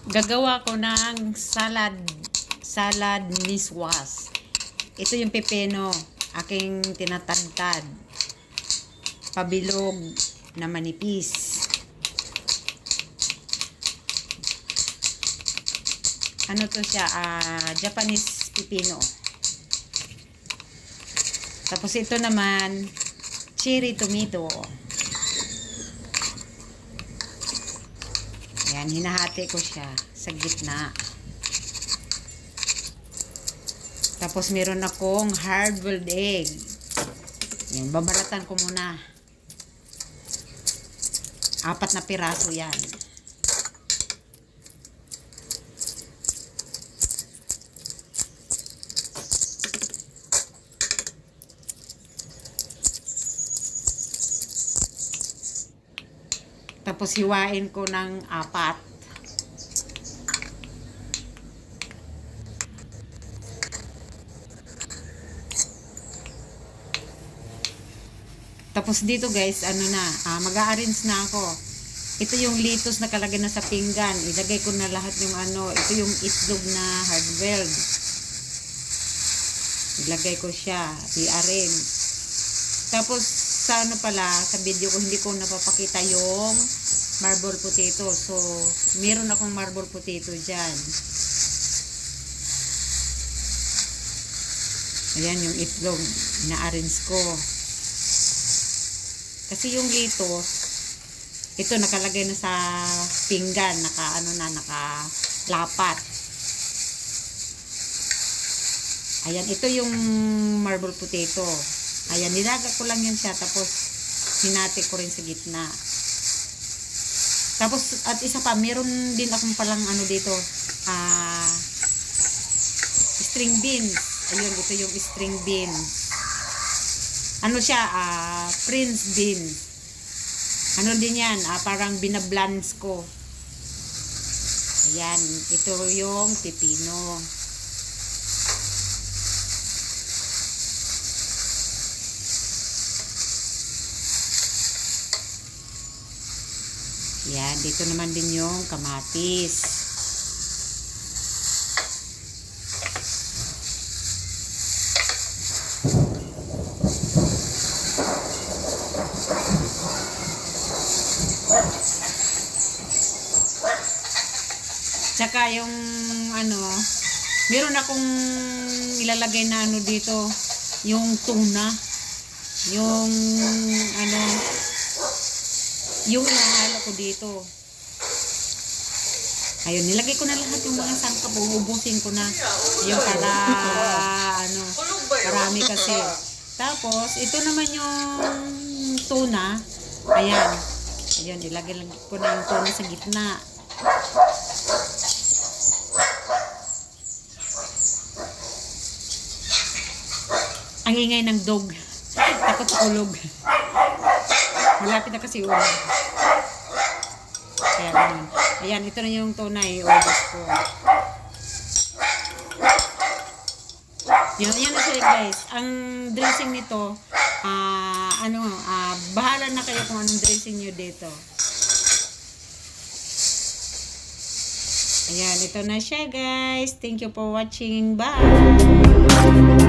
Gagawa ko ng salad miswas. Ito yung pepeno, aking tinatagtad. Pabilog na manipis. Ano to siya? Japanese pepino. Tapos ito naman, cherry tomato. Ayan, hinahati ko siya sa gitna. Tapos meron akong hard-boiled egg. Ayan, babalatan ko muna. 4 na piraso yan. Tapos hiwain ko ng 4. Tapos dito guys, mag-a-arrange na ako. Ito yung litos na kalagay na sa pinggan. Ilagay ko na lahat yung ito yung itlog na hard-boiled. Ilagay ko siya, i-arrange. Tapos sa sa video ko hindi ko napapakita yung marble potato. So, meron akong marble potato dyan. Ayan yung itlog, na-arrange ko. Kasi yung litos, ito nakalagay na sa pinggan, nakalapat. Ayan, ito yung marble potato. Ayan, nilaga ko lang yan siya, tapos hinati ko rin sa gitna. Tapos, at isa pa, meron din akong palang dito, string beans. Ayun, ito yung string beans. Ano siya, Prince beans. Ano din yan, parang binablans ko. Ayan, ito yung pipino. Ayan, dito naman din yung kamatis. Tsaka yung meron akong ilalagay na dito, yung tuna, yung yung ihahalo ko dito. Ayun, nilagay ko na lahat yung mga sangkap, uubusin ko na. Yung para marami kasi. Tapos ito naman yung tuna. Ayan. Ayun, ilagay ko na yung tuna sa gitna. Ang ingay ng dog. Takot tulog. Malapit na kasi ulan. Kaya ganun. Ayan, ito na yung tunay. Ubos ko. Yan na siya guys. Ang dressing nito, bahala na kayo kung anong dressing nyo dito. Ayan, ito na siya guys. Thank you for watching. Bye!